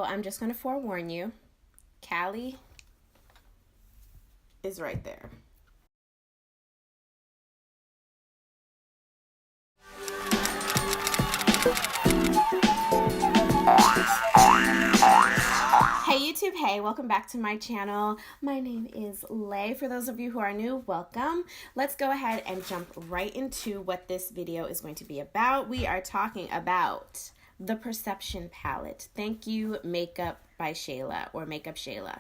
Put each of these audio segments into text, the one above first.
I'm just going to forewarn you, Callie is right there. Hey YouTube, hey, welcome back to my channel. My name is Lay. For those of you who are new, welcome. Let's go ahead and jump right into what this video is going to be about. We are talking about the Perception palette. Thank you, Makeup by Shayla, or Makeup Shayla.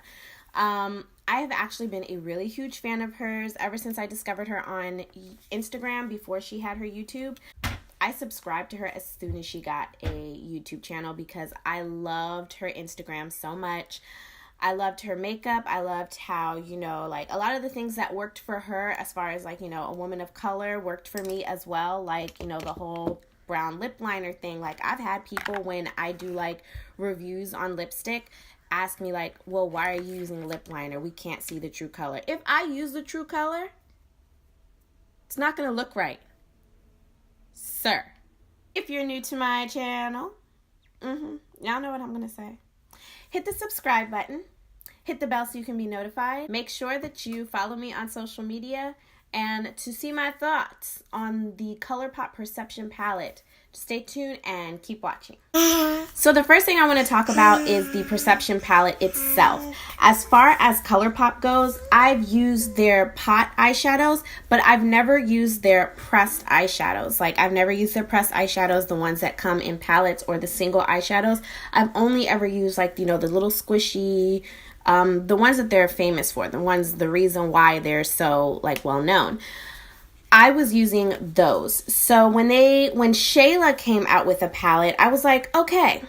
I have actually been a really huge fan of hers ever since I discovered her on Instagram before she had her YouTube. I subscribed to her as soon as she got a YouTube channel because I loved her Instagram so much. I loved her makeup. I loved how, like a lot of the things that worked for her as far as like, a woman of color worked for me as well. Like, the whole brown lip liner thing. Like I've had people when I do like reviews on lipstick ask me like, well, why are you using lip liner? We can't see the true color. If I use the true color, it's not going to look right. Sir, if you're new to my channel, y'all know what I'm going to say. Hit the subscribe button. Hit the bell so you can be notified. Make sure that you follow me on social media. And to see my thoughts on the ColourPop Perception palette, stay tuned and keep watching. So the first thing I want to talk about is the Perception palette itself. As far as ColourPop goes, I've used their pot eyeshadows, but I've never used their pressed eyeshadows. Like I've never used their pressed eyeshadows, the ones that come in palettes, or the single eyeshadows. I've only ever used like, the little squishy, the ones that they're famous for, the reason why they're so like well known. I was using those. So when Shayla came out with a palette, I was like, okay,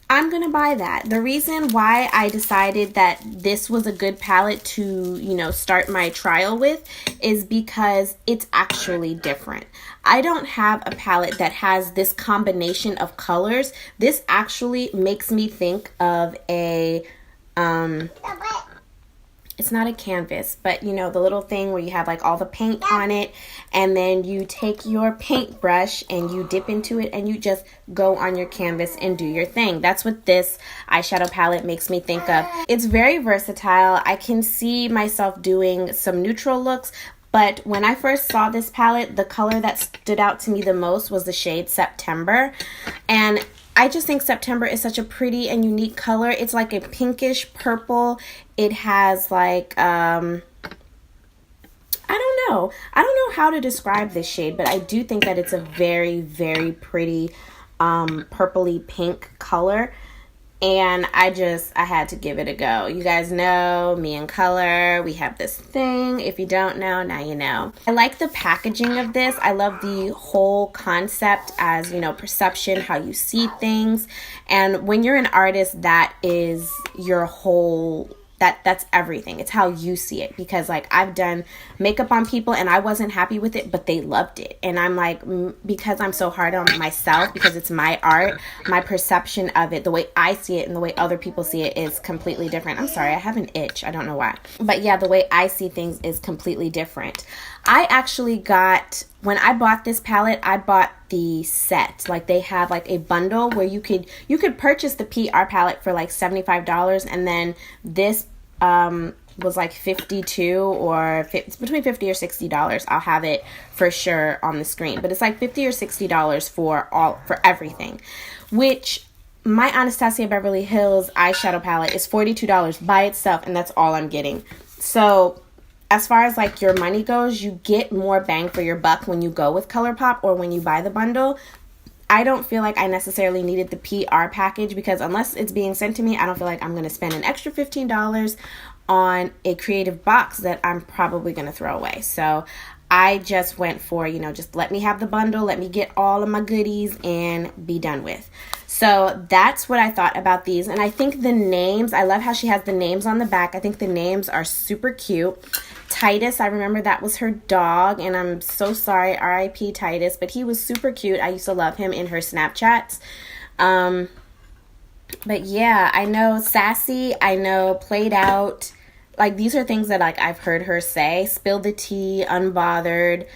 I'm going to buy that. The reason why I decided that this was a good palette to, start my trial with is because it's actually different. I don't have a palette that has this combination of colors. This actually makes me think of a it's not a canvas, but the little thing where you have like all the paint on it, and then you take your paintbrush and you dip into it and you just go on your canvas and do your thing. That's what this eyeshadow palette makes me think of. It's very versatile. I can see myself doing some neutral looks, but when I first saw this palette, the color that stood out to me the most was the shade September. And I just think September is such a pretty and unique color. It's like a pinkish purple. It has like, I don't know how to describe this shade, but I do think that it's a very, very pretty purpley pink color. And I had to give it a go. You guys know me and color. We have this thing. If you don't know, now you know. I like the packaging of this. I love the whole concept as, perception, how you see things. And when you're an artist, that is your whole... That's everything. It's how you see it, because like I've done makeup on people and I wasn't happy with it, but they loved it. And I'm like, because I'm so hard on myself, because it's my art, my perception of it, the way I see it and the way other people see it is completely different. I'm sorry, I have an itch. I don't know why. But yeah, the way I see things is completely different. I actually when I bought this palette, I bought the set. Like they have like a bundle where you could purchase the PR palette for like $75, and then this was like $52, or it's between $50 or $60. I'll have it for sure on the screen, but it's like $50 or $60 for everything, which my Anastasia Beverly Hills eyeshadow palette is $42 by itself, and that's all I'm getting. So as far as like your money goes, you get more bang for your buck when you go with ColourPop or when you buy the bundle. I don't feel like I necessarily needed the PR package, because unless it's being sent to me, I don't feel like I'm going to spend an extra $15 on a creative box that I'm probably going to throw away. So I just went for, just let me have the bundle, let me get all of my goodies and be done with. So that's what I thought about these. And I think the names, I love how she has the names on the back. I think the names are super cute. Titus, I remember that was her dog, and I'm so sorry, R.I.P. Titus, but he was super cute. I used to love him in her Snapchats. But yeah, I know Sassy, I know Played Out. Like, these are things that like I've heard her say. Spill the Tea, Unbothered.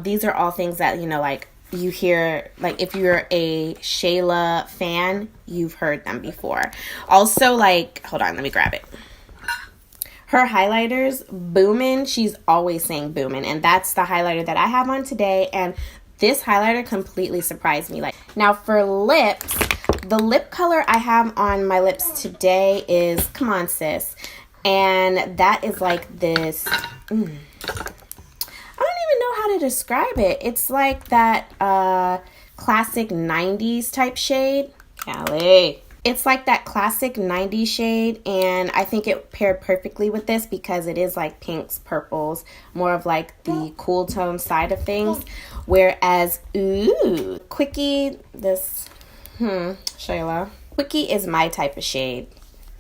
These are all things that, like you hear, like, if you're a Shayla fan, you've heard them before. Also, like, hold on, let me grab it. Her highlighters, Boomin', she's always saying Boomin', and that's the highlighter that I have on today, and this highlighter completely surprised me. Like, now for lips, the lip color I have on my lips today is, come on sis, and that is like this, I don't even know how to describe it. It's like that classic 90s type shade. Callie. It's like that classic 90s shade, and I think it paired perfectly with this because it is like pinks, purples, more of like the cool tone side of things. Whereas, ooh, Quickie, this, Shayla. Quickie is my type of shade.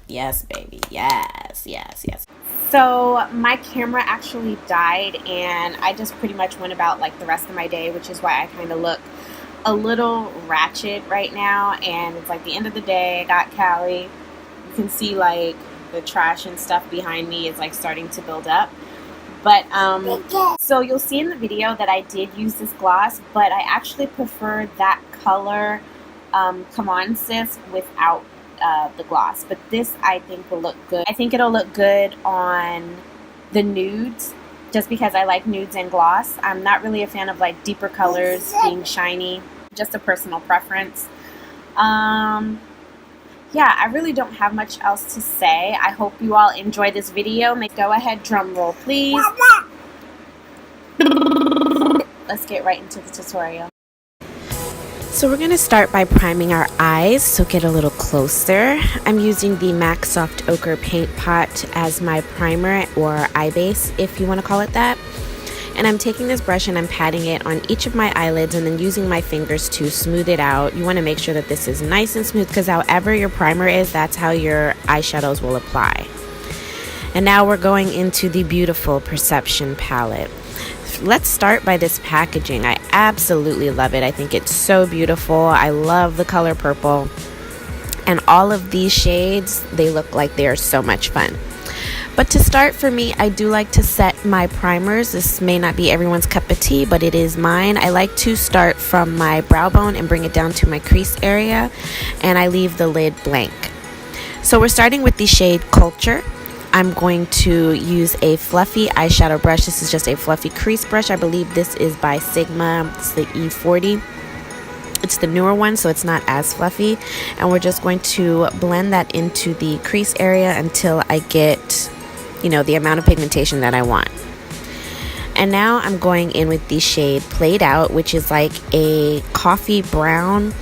Yes, baby, yes, yes, yes. So my camera actually died, and I just pretty much went about like the rest of my day, which is why I kind of look a little ratchet right now. And it's like the end of the day. I got Callie. You can see like the trash and stuff behind me is like starting to build up. But so you'll see in the video that I did use this gloss, but I actually prefer that color, Come On Sis, without the gloss. But this I think will look good. I think it'll look good on the nudes, just because I like nudes and gloss. I'm not really a fan of like deeper colors being shiny, just a personal preference. Yeah, I really don't have much else to say. I hope you all enjoy this video. Go ahead, drum roll please. Let's get right into the tutorial. So we're going to start by priming our eyes, so get a little closer. I'm using the MAC Soft Ochre Paint Pot as my primer, or eye base if you want to call it that. And I'm taking this brush and I'm patting it on each of my eyelids and then using my fingers to smooth it out. You want to make sure that this is nice and smooth, because however your primer is, that's how your eyeshadows will apply. And now we're going into the beautiful Perception palette. Let's start by this packaging. I absolutely love it. I think it's so beautiful. I love the color purple. And all of these shades, they look like they are so much fun. But to start, for me, I do like to set my primers. This may not be everyone's cup of tea, but it is mine. I like to start from my brow bone and bring it down to my crease area, and I leave the lid blank. So we're starting with the shade Culture. I'm going to use a fluffy eyeshadow brush. This is just a fluffy crease brush. I believe this is by Sigma. It's the E40. It's the newer one, so it's not as fluffy. And we're just going to blend that into the crease area until I get, you know, the amount of pigmentation that I want. And now I'm going in with the shade Played Out, which is like a coffee brown.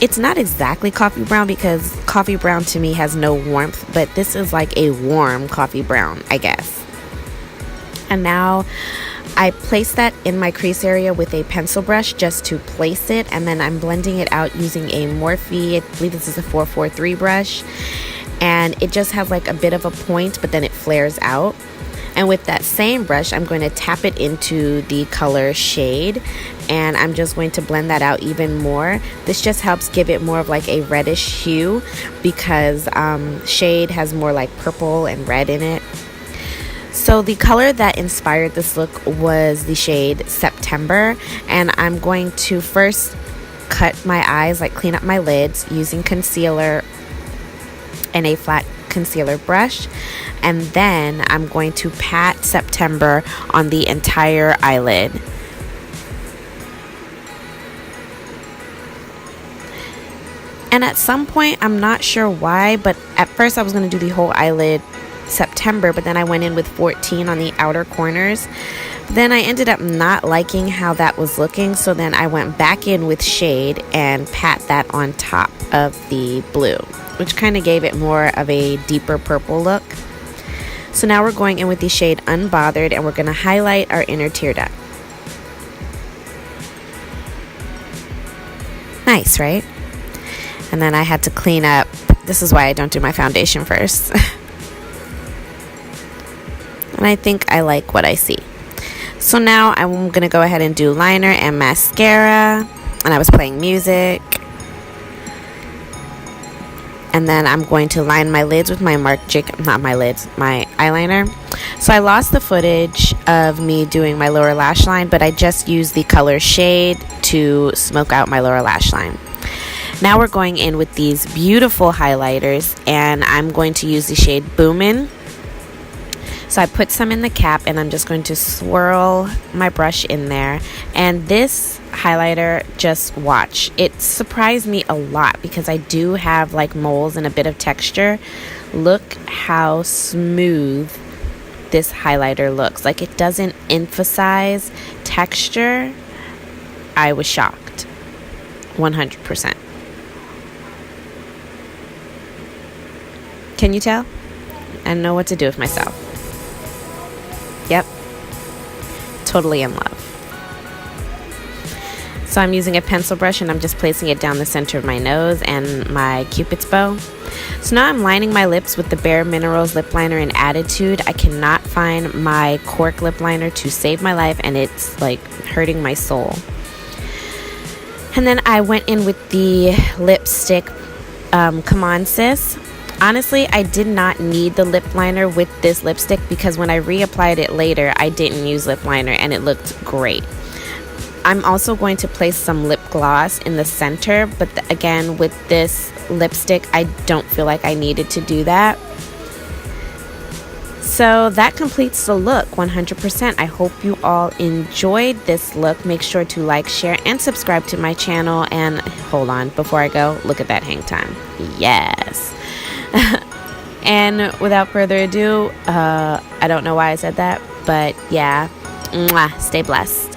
It's not exactly coffee brown, because coffee brown to me has no warmth, but this is like a warm coffee brown, I guess. And now I place that in my crease area with a pencil brush just to place it, and then I'm blending it out using a Morphe, I believe this is a 443 brush, and it just has like a bit of a point, but then it flares out. And with that same brush, I'm going to tap it into the color Shade, and I'm just going to blend that out even more. This just helps give it more of like a reddish hue, because Shade has more like purple and red in it. So the color that inspired this look was the shade September, and I'm going to first cut my eyes, like clean up my lids using concealer and a flat concealer brush, and then I'm going to pat September on the entire eyelid. And at some point, I'm not sure why, but at first I was going to do the whole eyelid September, but then I went in with 14 on the outer corners. Then I ended up not liking how that was looking, so then I went back in with Shade and pat that on top of the blue, which kind of gave it more of a deeper purple look. So now we're going in with the shade Unbothered, and we're going to highlight our inner tear duct. Nice, right? And then I had to clean up. This is why I don't do my foundation first. And I think I like what I see. So now I'm going to go ahead and do liner and mascara. And I was playing music. And then I'm going to line my lids with my my eyeliner. So I lost the footage of me doing my lower lash line, but I just used the color Shade to smoke out my lower lash line. Now we're going in with these beautiful highlighters, and I'm going to use the shade Boomin'. So I put some in the cap, and I'm just going to swirl my brush in there. And this highlighter, just watch. It surprised me a lot because I do have like moles and a bit of texture. Look how smooth this highlighter looks. Like, it doesn't emphasize texture. I was shocked. 100%. Can you tell? I don't know what to do with myself. Yep. Totally in love. So I'm using a pencil brush, and I'm just placing it down the center of my nose and my Cupid's bow. So now I'm lining my lips with the Bare Minerals lip liner in Attitude. I cannot find my cork lip liner to save my life, and it's like hurting my soul. And then I went in with the lipstick Come On Sis. Honestly, I did not need the lip liner with this lipstick because when I reapplied it later, I didn't use lip liner and it looked great. I'm also going to place some lip gloss in the center, but again, with this lipstick, I don't feel like I needed to do that. So that completes the look 100%. I hope you all enjoyed this look. Make sure to like, share, and subscribe to my channel. And hold on, before I go, look at that hang time. Yes. And without further ado, I don't know why I said that, but yeah, mwah, stay blessed.